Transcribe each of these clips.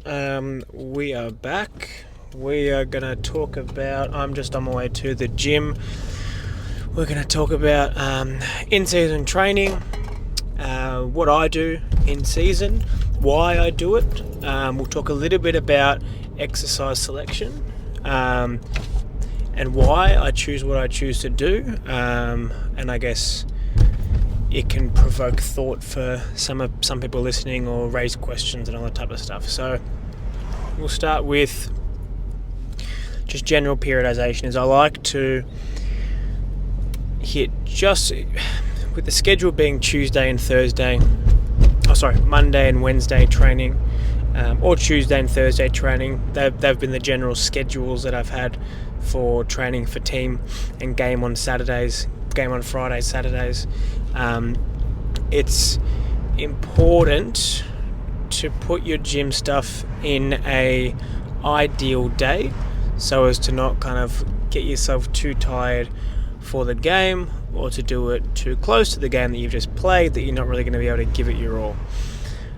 We are back. We are going to talk about. I'm just on my way to the gym. We're going to talk about in-season training, what I do in season, why I do it. We'll talk a little bit about exercise selection and why I choose what I choose to do. And I guess it can provoke thought for some people listening or raise questions and all that type of stuff. So we'll start with just general periodization. Is I like to hit just with the schedule being Monday and Wednesday training, or Tuesday and Thursday training. They've been the general schedules that I've had for training for team and game on Saturdays, game on Fridays, Saturdays. It's important to put your gym stuff in a ideal day so as to not kind of get yourself too tired for the game or to do it too close to the game that you've just played that you're not really going to be able to give it your all.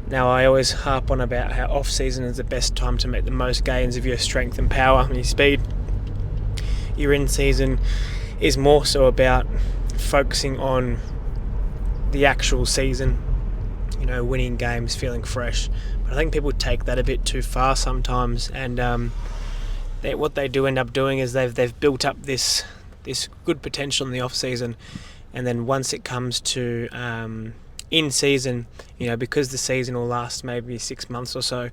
Now, I always harp on about how off-season is the best time to make the most gains of your strength and power and your speed. Your in-season is more so about focusing on the actual season, winning games, feeling fresh. But I think people take that a bit too far sometimes, and what they do end up doing is they've built up this good potential in the off season, and then once it comes to in season, because the season will last maybe 6 months or so,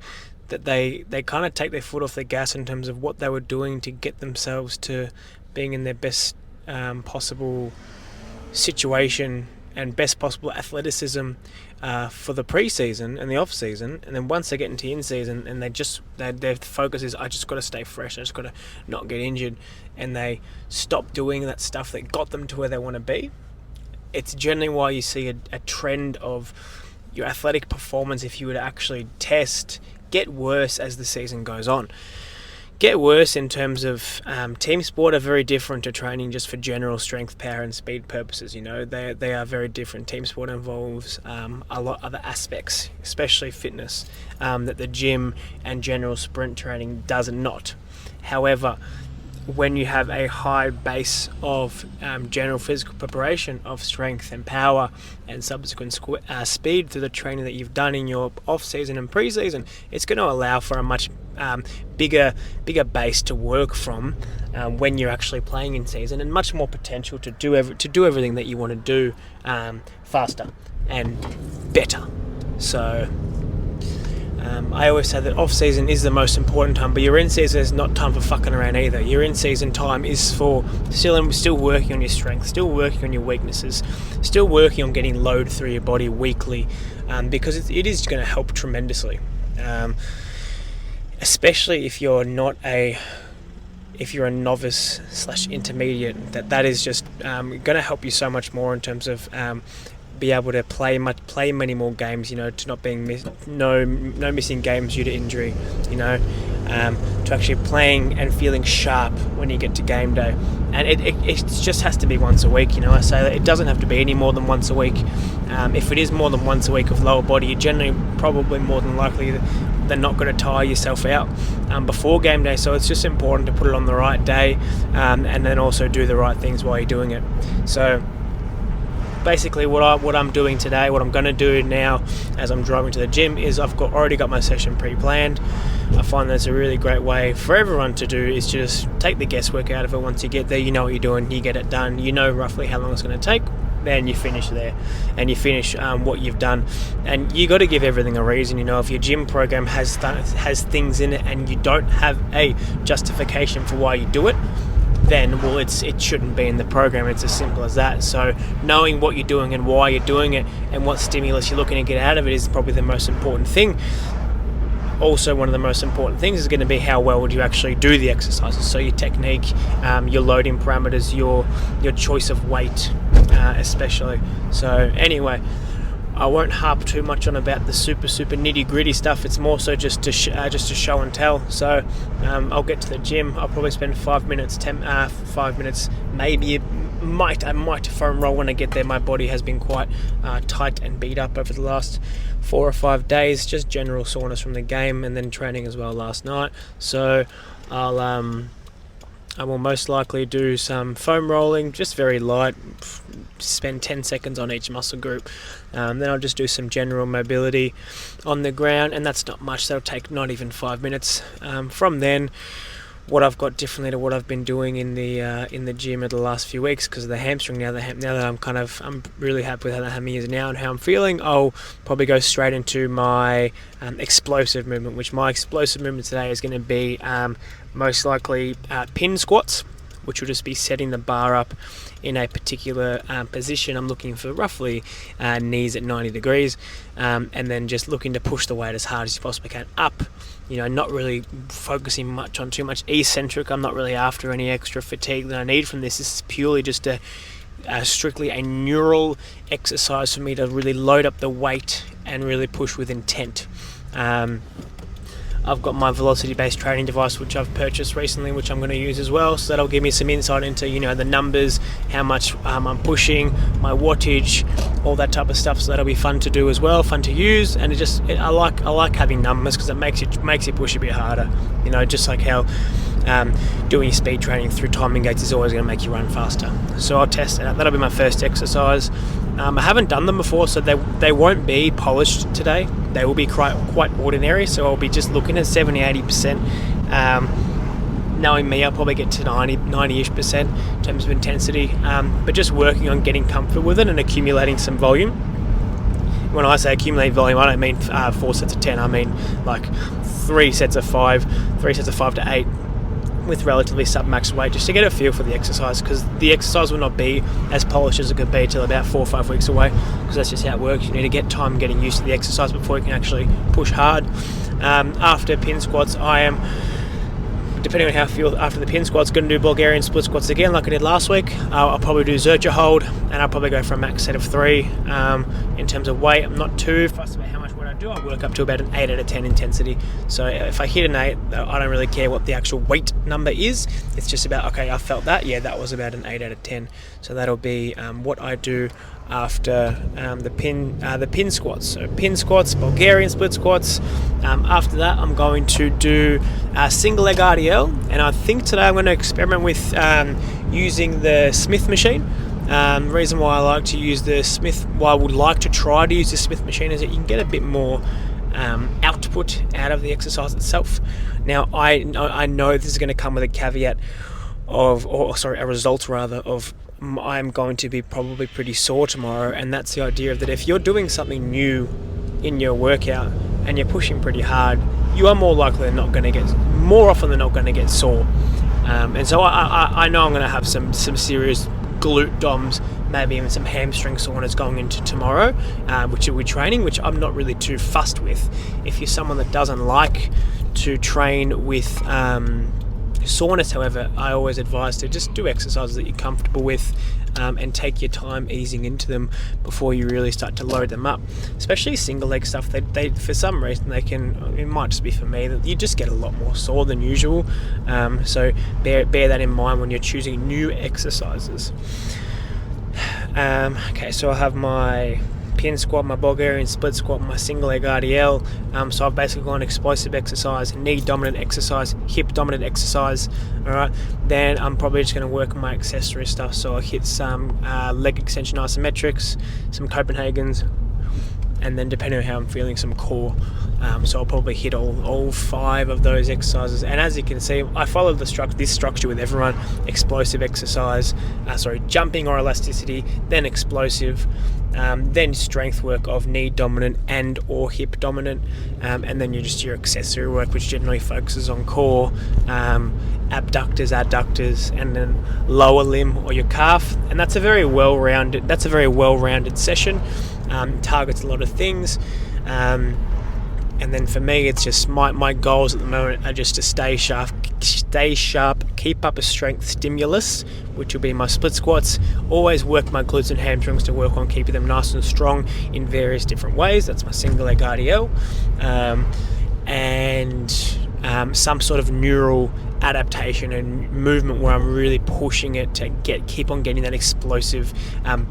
that they kind of take their foot off the gas in terms of what they were doing to get themselves to being in their best possible situation and best possible athleticism for the pre-season and the off-season. And then once they get into in-season and their focus is, I just got to stay fresh, I just got to not get injured, and they stop doing that stuff that got them to where they want to be. It's generally why you see a trend of your athletic performance, if you were to actually test, get worse as the season goes on. Get worse in terms of team sport are very different to training just for general strength, power and speed purposes. They are very different. Team sport involves a lot other aspects, especially fitness, that the gym and general sprint training does not. However, when you have a high base of general physical preparation of strength and power and subsequent speed through the training that you've done in your off-season and pre-season, it's going to allow for a much bigger base to work from when you're actually playing in season, and much more potential to do everything that you want to do faster and better. So I always say that off-season is the most important time, but your in-season is not time for fucking around either. Your in-season time is for still working on your strength, still working on your weaknesses, still working on getting load through your body weekly, because it is going to help tremendously. Especially if you're a novice / intermediate, that is just going to help you so much more in terms of be able to play many more games, to not being no missing games due to injury, to actually playing and feeling sharp when you get to game day. And it just has to be once a week. I say that it doesn't have to be any more than once a week. If it is more than once a week of lower body, you're generally probably more than likely than not going to tire yourself out before game day. So it's just important to put it on the right day, and then also do the right things while you're doing it. So basically what I'm doing today, what I'm going to do now as I'm driving to the gym, is I've already got my session pre-planned. I find that's a really great way for everyone to do, is to just take the guesswork out of it. Once you get there, you know what you're doing, you get it done, you know roughly how long it's going to take, then you finish there and you finish what you've done. And you got to give everything a reason. If your gym program has things in it and you don't have a justification for why you do it, then it shouldn't be in the program. It's as simple as that. So knowing what you're doing and why you're doing it and what stimulus you're looking to get out of it is probably the most important thing. Also, one of the most important things is going to be how well would you actually do the exercises. So your technique, your loading parameters, your choice of weight, especially. So anyway, I won't harp too much on about the super nitty gritty stuff. It's more so just to show and tell. So I'll get to the gym. I'll probably spend 5 minutes, 5 minutes, maybe. I might foam roll when I get there. My body has been quite tight and beat up over the last 4 or 5 days. Just general soreness from the game and then training as well last night. So I will most likely do some foam rolling, just very light, spend 10 seconds on each muscle group. Then I'll just do some general mobility on the ground, and that's not much. That'll take not even 5 minutes. From then, what I've got differently to what I've been doing in the gym in the last few weeks because of the hamstring. Now that I'm really happy with how the hammy is now and how I'm feeling, I'll probably go straight into my explosive movement. Which my explosive movement today is going to be most likely pin squats, which will just be setting the bar up in a particular position. I'm looking for roughly knees at 90 degrees, and then just looking to push the weight as hard as you possibly can up. Not really focusing much on too much eccentric. I'm not really after any extra fatigue that I need from this. This is purely just strictly a neural exercise for me to really load up the weight and really push with intent. I've got my velocity-based training device, which I've purchased recently, which I'm going to use as well. So that'll give me some insight into, the numbers, how much I'm pushing, my wattage, all that type of stuff. So that'll be fun to do as well, fun to use. And I like having numbers because it makes you push a bit harder. Just like how doing speed training through timing gates is always going to make you run faster. So I'll test it out. That'll be my first exercise. I haven't done them before, so they won't be polished today. They will be quite ordinary, so I'll be just looking at 70-80%. Knowing me, I'll probably get to 90-ish% in terms of intensity, but just working on getting comfort with it and accumulating some volume. When I say accumulate volume, I don't mean 4 sets of 10. I mean like 3 sets of 5 to 8 with relatively sub-max weight, just to get a feel for the exercise, because the exercise will not be as polished as it could be till about 4 or 5 weeks away, because that's just how it works. You need to get time getting used to the exercise before you can actually push hard. After pin squats, I am, depending on how I feel after the pin squats, going to do Bulgarian split squats again like I did last week. I'll probably do Zercher hold, and I'll probably go for a max set of 3. In terms of weight, I'm not too fussed about how much weight I do. I work up to about an 8 out of 10 intensity. So if I hit an 8, I don't really care what the actual weight number is. It's just about, okay, I felt that. Yeah, that was about an 8 out of 10. So that'll be what I do after the pin squats. So pin squats, Bulgarian split squats. After that, I'm going to do single leg RDL, and I think today I'm going to experiment with using the Smith machine. The reason why I like to use the Smith, why I would like to try to use the Smith machine, is that you can get a bit more output out of the exercise itself. Now, I know this is going to come with a caveat a result rather of I'm going to be probably pretty sore tomorrow, and that's the idea of that if you're doing something new in your workout and you're pushing pretty hard, you are more likely than not going to get, more often than not going to get sore. And so I know I'm going to have some serious glute DOMs, maybe even some hamstring soreness going into tomorrow, which will be training, which I'm not really too fussed with. If you're someone that doesn't like to train with soreness, however, I always advise to just do exercises that you're comfortable with, and take your time easing into them before you really start to load them up. Especially single leg stuff, they for some reason it might just be for me, that you just get a lot more sore than usual. So bear that in mind when you're choosing new exercises. Okay, so I have my pin squat, my Bulgarian split squat, my single leg RDL. So I've basically gone explosive exercise, knee dominant exercise, hip dominant exercise. Alright, then I'm probably just going to work on my accessory stuff. So I hit some leg extension isometrics, some Copenhagen's, and then depending on how I'm feeling, some core. So I'll probably hit all 5 of those exercises. And as you can see, I follow this structure with everyone: explosive exercise, jumping or elasticity, then explosive, then strength work of knee dominant and or hip dominant, and then your accessory work, which generally focuses on core, abductors, adductors, and then lower limb or your calf. And that's a very well-rounded session. Targets a lot of things. And then for me, it's just my goals at the moment are just to stay sharp, stay sharp, keep up a strength stimulus, which will be my split squats. Always work my glutes and hamstrings to work on keeping them nice and strong in various different ways. That's my single leg RDL. And some sort of neural adaptation and movement where I'm really pushing it to keep on getting that explosive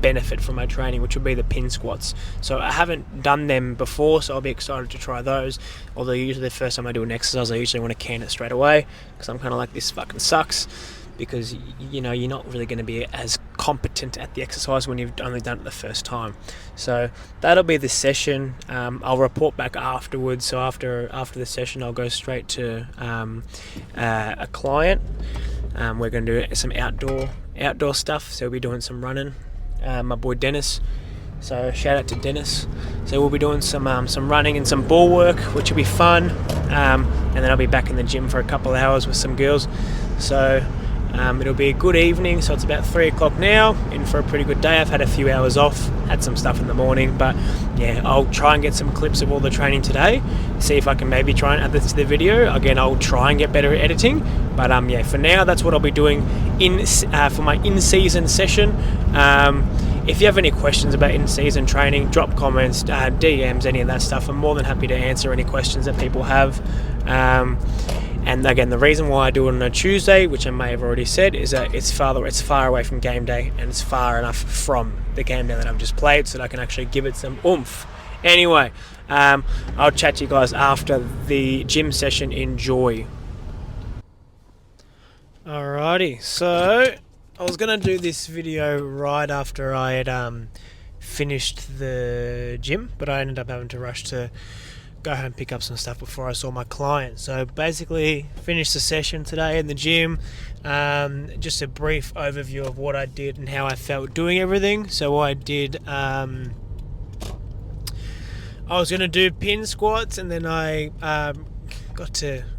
benefit from my training, which would be the pin squats. So I haven't done them before, so I'll be excited to try those. Although usually the first time I do an exercise, I usually want to can it straight away, because I'm kind of like, this fucking sucks, because you're not really going to be as competent at the exercise when you've only done it the first time. So that'll be the session. I'll report back afterwards. So after the session, I'll go straight to a client. We're going to do some outdoor stuff. So we'll be doing some running. My boy Dennis. So shout out to Dennis. So we'll be doing some running and some ball work, which will be fun. And then I'll be back in the gym for a couple of hours with some girls. So it'll be a good evening. So it's about 3 o'clock now, in for a pretty good day. I've had a few hours off, had some stuff in the morning, but yeah, I'll try and get some clips of all the training today, see if I can maybe try and add this to the video. Again, I'll try and get better at editing, but yeah, for now, that's what I'll be doing for my in-season session. If you have any questions about in-season training, drop comments, DMs, any of that stuff. I'm more than happy to answer any questions that people have. And again, the reason why I do it on a Tuesday, which I may have already said, is that it's far away from game day, and it's far enough from the game day that I've just played so that I can actually give it some oomph. Anyway, I'll chat to you guys after the gym session. Enjoy. Alrighty, so I was going to do this video right after I had finished the gym, but I ended up having to rush to go home and pick up some stuff before I saw my client. So basically finished the session today in the gym. Just a brief overview of what I did and how I felt doing everything. So I did I was going to do pin squats, and then I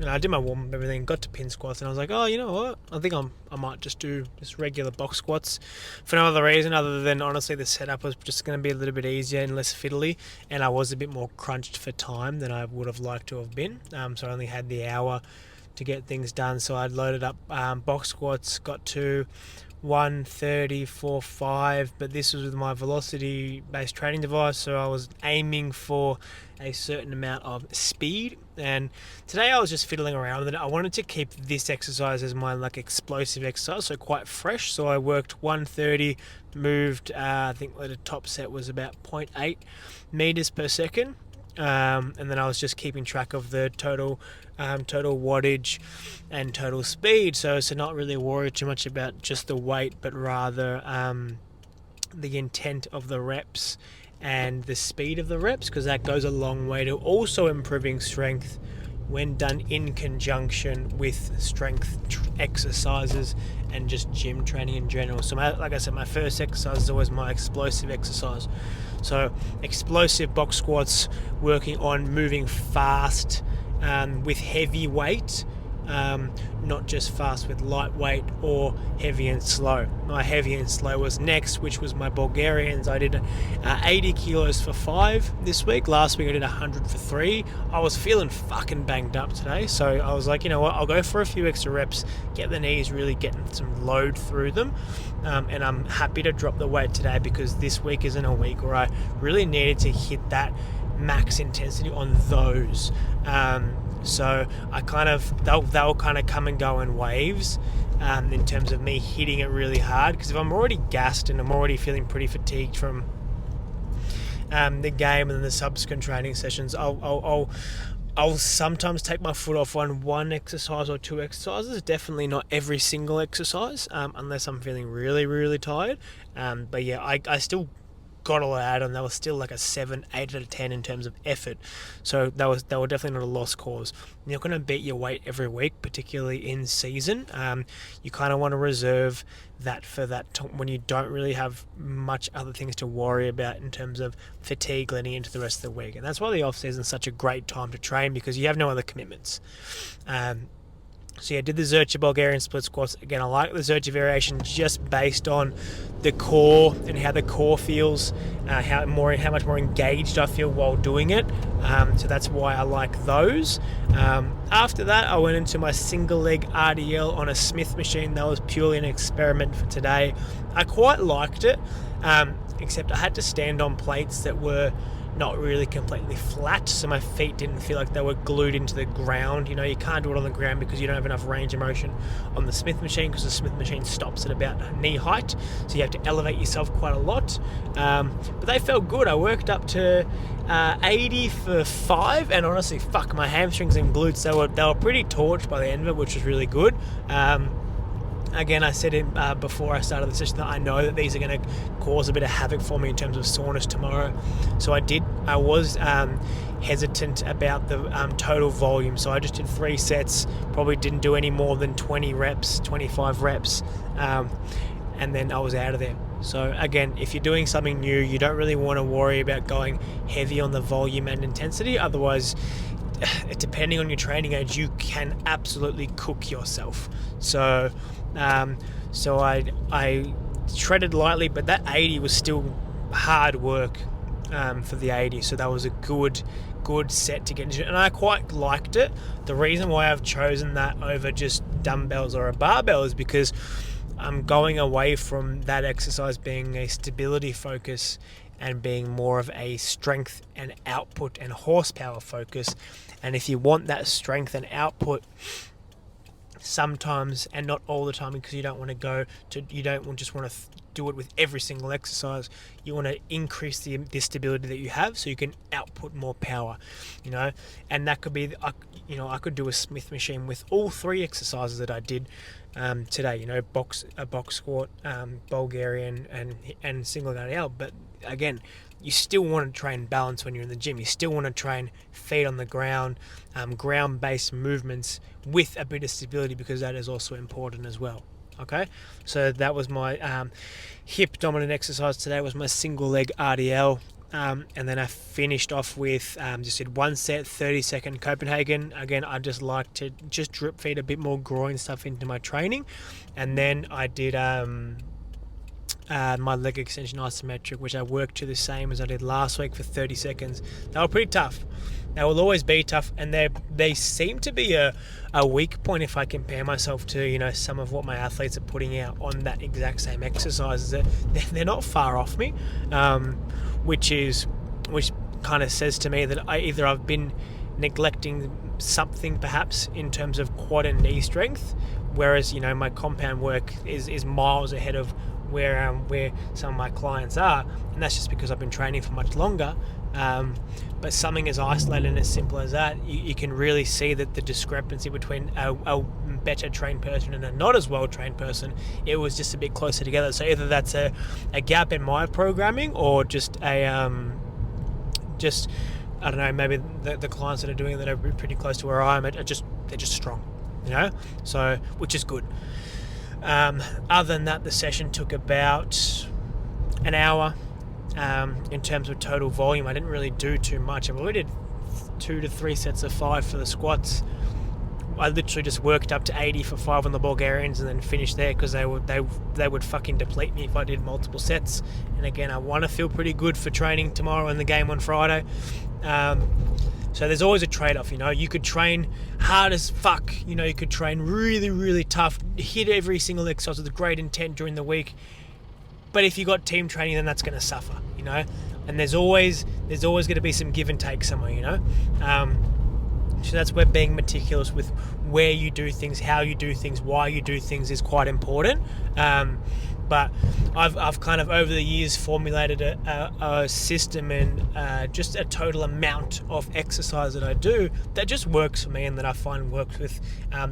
I did my warm up, everything, got to pin squats, and I was like, oh, you know what, I think I might just do just regular box squats for no other reason other than honestly the setup was just going to be a little bit easier and less fiddly, and I was a bit more crunched for time than I would have liked to have been. So I only had the hour to get things done, so I loaded up box squats, got to 1:34.5, but this was with my velocity based training device, so I was aiming for a certain amount of speed. And today I was just fiddling around with it. I wanted to keep this exercise as my explosive exercise, so quite fresh. So I worked 130, moved I think the top set was about 0.8 meters per second, and then I was just keeping track of the total wattage and total speed, so to not really worry too much about just the weight, but rather the intent of the reps and the speed of the reps, because that goes a long way to also improving strength when done in conjunction with strength exercises and just gym training in general. So like I said, my first exercise is always my explosive exercise. So explosive box squats, working on moving fast with heavy weight, not just fast with lightweight or heavy and slow. My heavy and slow was next, which was my Bulgarians. I did 80 kilos for 5 this week. Last week I did 100 for 3. I was feeling fucking banged up today, so I was like, you know what, I'll go for a few extra reps, get the knees really getting some load through them, and I'm happy to drop the weight today because this week isn't a week where I really needed to hit that max intensity on those. So I they'll kind of come and go in waves in terms of me hitting it really hard, because if I'm already gassed and I'm already feeling pretty fatigued from the game and then the subsequent training sessions, I'll sometimes take my foot off on one exercise or two exercises. Definitely not every single exercise, unless I'm feeling really, really tired. But yeah, I still got all out, and that was still like a 7, 8 out of 10 in terms of effort. So they were definitely not a lost cause. You're not going to beat your weight every week, particularly in season. You kind of want to reserve that for that when you don't really have much other things to worry about in terms of fatigue leading into the rest of the week. And that's why the off season is such a great time to train, because you have no other commitments. So yeah, did the Zercher Bulgarian split squats. Again, I like the Zercher variation just based on the core and how the core feels, how much more engaged I feel while doing it. So that's why I like those. After that, I went into my single leg RDL on a Smith machine. That was purely an experiment for today. I quite liked it, except I had to stand on plates that were not really completely flat, so my feet didn't feel like they were glued into the ground. You know, you can't do it on the ground because you don't have enough range of motion on the Smith machine, because the Smith machine stops at about knee height, so you have to elevate yourself quite a lot. But they felt good. I worked up to 80 for 5, and honestly, fuck, my hamstrings and glutes, they were pretty torched by the end of it, which was really good. Again, I said it before I started the session that I know that these are going to cause a bit of havoc for me in terms of soreness tomorrow. So I was hesitant about the total volume. So I just did 3 sets, probably didn't do any more than 20 reps, 25 reps, and then I was out of there. So again, if you're doing something new, you don't really want to worry about going heavy on the volume and intensity. Otherwise, depending on your training age, you can absolutely cook yourself. So I shredded lightly, but that 80 was still hard work for the 80. So that was a good set to get into, and I quite liked it. The reason why I've chosen that over just dumbbells or a barbell is because I'm going away from that exercise being a stability focus and being more of a strength and output and horsepower focus. And if you want that strength and output, sometimes, and not all the time, because you don't just want to do it with every single exercise. You want to increase the stability that you have so you can output more power, and that could be, I could do a Smith machine with all 3 exercises that I did today, a box squat, Bulgarian, and single RDL. But again, you still want to train balance when you're in the gym. You still want to train feet on the ground, ground-based movements with a bit of stability, because that is also important as well. Okay, so that was my hip dominant exercise today. Was my single leg RDL, and then I finished off with just did 1 set, 30-second Copenhagen. Again, I just like to just drip feed a bit more groin stuff into my training, and then I did my leg extension isometric, which I worked to the same as I did last week for 30 seconds. They were pretty tough. They will always be tough, and they seem to be a weak point if I compare myself to some of what my athletes are putting out on that exact same exercises. They're not far off me, which kind of says to me that I've been neglecting something perhaps in terms of quad and knee strength, whereas my compound work is miles ahead of where some of my clients are, and that's just because I've been training for much longer. But something as isolated and as simple as that, you can really see that the discrepancy between a better trained person and a not as well trained person, it was just a bit closer together. So either that's a gap in my programming, or just I don't know, maybe the clients that are doing it that are pretty close to where I am, they're just strong, so which is good. Other than that, the session took about an hour. In terms of total volume, I didn't really do too much. I did 2 to 3 sets of 5 for the squats. I literally just worked up to 80 for 5 on the Bulgarians and then finished there, because they would fucking deplete me if I did multiple sets. And again, I want to feel pretty good for training tomorrow and the game on Friday. So there's always a trade-off, You could train hard as fuck, you could train really, really tough, hit every single exercise with great intent during the week. But if you got team training, then that's going to suffer, And there's always going to be some give and take somewhere, So that's where being meticulous with where you do things, how you do things, why you do things is quite important. But I've kind of over the years formulated a system and just a total amount of exercise that I do that just works for me, and that I find works with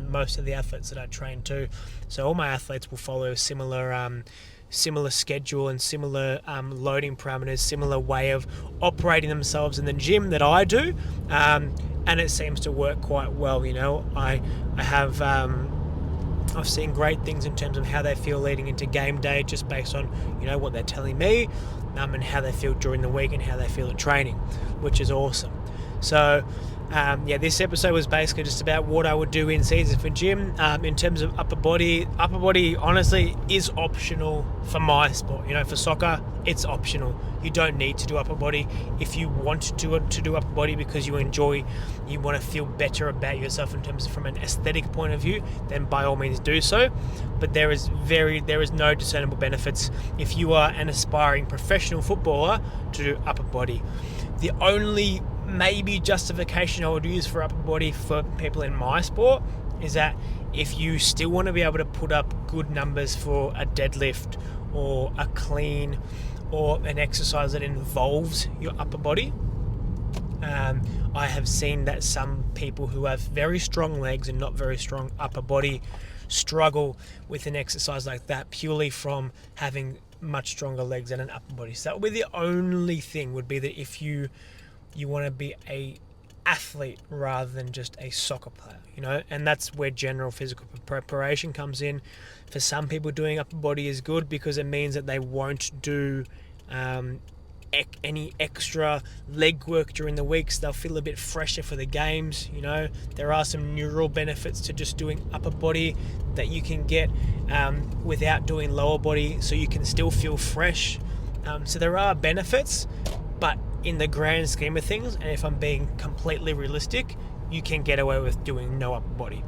most of the athletes that I train too. So all my athletes will follow a similar schedule and similar loading parameters, similar way of operating themselves in the gym that I do, and it seems to work quite well. I've seen great things in terms of how they feel leading into game day, just based on what they're telling me, and how they feel during the week and how they feel at training, which is awesome. So This episode was basically just about what I would do in season for gym. In terms of upper body honestly is optional for my sport. For soccer, it's optional. You don't need to do upper body. If you want to do upper body because you want to feel better about yourself in terms of from an aesthetic point of view, then by all means do so. But there is no discernible benefits if you are an aspiring professional footballer to do upper body. The only maybe justification I would use for upper body for people in my sport is that if you still want to be able to put up good numbers for a deadlift or a clean or an exercise that involves your upper body, I have seen that some people who have very strong legs and not very strong upper body struggle with an exercise like that purely from having much stronger legs than an upper body. So that would be the only thing, would be that if you want to be a athlete rather than just a soccer player, and that's where general physical preparation comes in. For some people, doing upper body is good because it means that they won't do any extra leg work during the weeks. They'll feel a bit fresher for the games. There are some neural benefits to just doing upper body that you can get without doing lower body, so you can still feel fresh. So there are benefits, but in the grand scheme of things, and if I'm being completely realistic, you can get away with doing no upper body.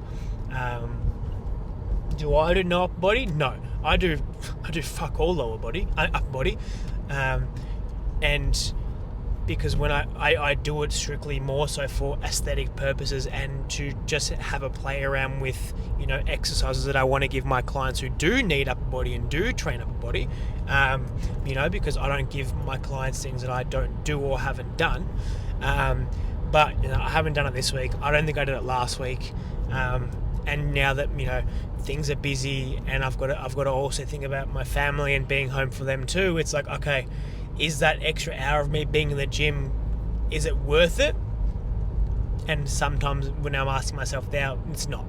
Do I do no upper body? No, I do fuck all upper body. And because when I do it strictly more so for aesthetic purposes and to just have a play around with exercises that I want to give my clients who do need upper body and do train upper body, because I don't give my clients things that I don't do or haven't done. But I haven't done it this week. I don't think I did it last week. And now that things are busy and I've got to also think about my family and being home for them too, it's like, okay, is that extra hour of me being in the gym, is it worth it? And sometimes when I'm asking myself now, it's not,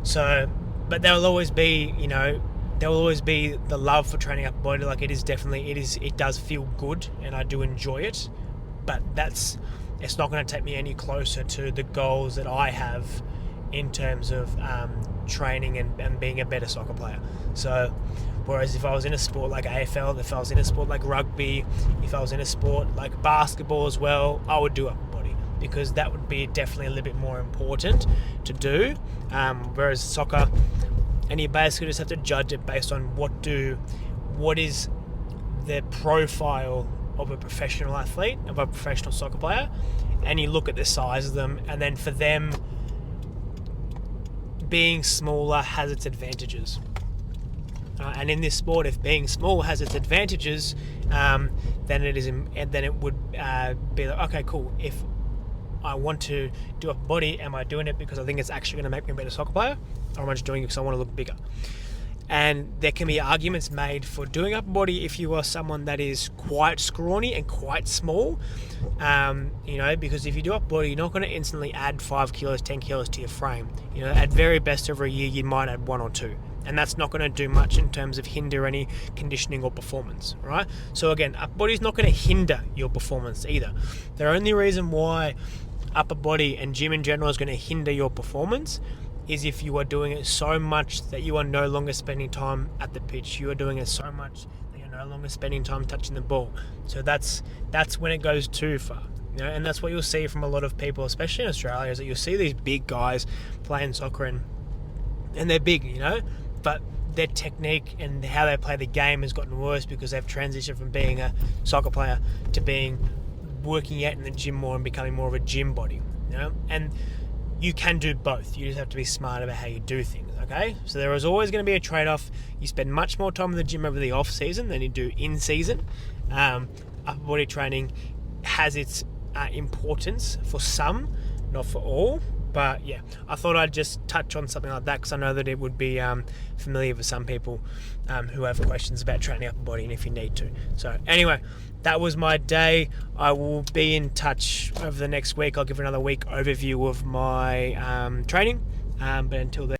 So, but there will always be the love for training upper body. Like it does feel good and I do enjoy it, but it's not going to take me any closer to the goals that I have in terms of training and being a better soccer player. So whereas if I was in a sport like AFL, if I was in a sport like rugby, if I was in a sport like basketball as well, I would do upper body because that would be definitely a little bit more important to do. Whereas soccer, and you basically just have to judge it based on what is the profile of a professional athlete, of a professional soccer player, and you look at the size of them, and then for them, being smaller has its advantages. And in this sport, if being small has its advantages, then it would be like, okay, cool. If I want to do upper body, am I doing it because I think it's actually going to make me a better soccer player, or am I just doing it because I want to look bigger? And there can be arguments made for doing upper body if you are someone that is quite scrawny and quite small, because if you do upper body, you're not going to instantly add 5 kilos, 10 kilos to your frame. At very best over a year, you might add 1 or 2. And that's not going to do much in terms of hinder any conditioning or performance, right? So again, upper body is not going to hinder your performance either. The only reason why upper body and gym in general is going to hinder your performance is if you are doing it so much that you are no longer spending time at the pitch. You are doing it so much that you're no longer spending time touching the ball. So that's when it goes too far. And that's what you'll see from a lot of people, especially in Australia, is that you'll see these big guys playing soccer and they're big, but their technique and how they play the game has gotten worse because they've transitioned from being a soccer player to working out in the gym more and becoming more of a gym body. And you can do both. You just have to be smart about how you do things, okay? So there is always going to be a trade-off. You spend much more time in the gym over the off-season than you do in-season. Upper body training has its importance for some, not for all. But yeah, I thought I'd just touch on something like that because I know that it would be familiar for some people who have questions about training upper body and if you need to. So anyway, that was my day. I will be in touch over the next week. I'll give another week overview of my training. But until then,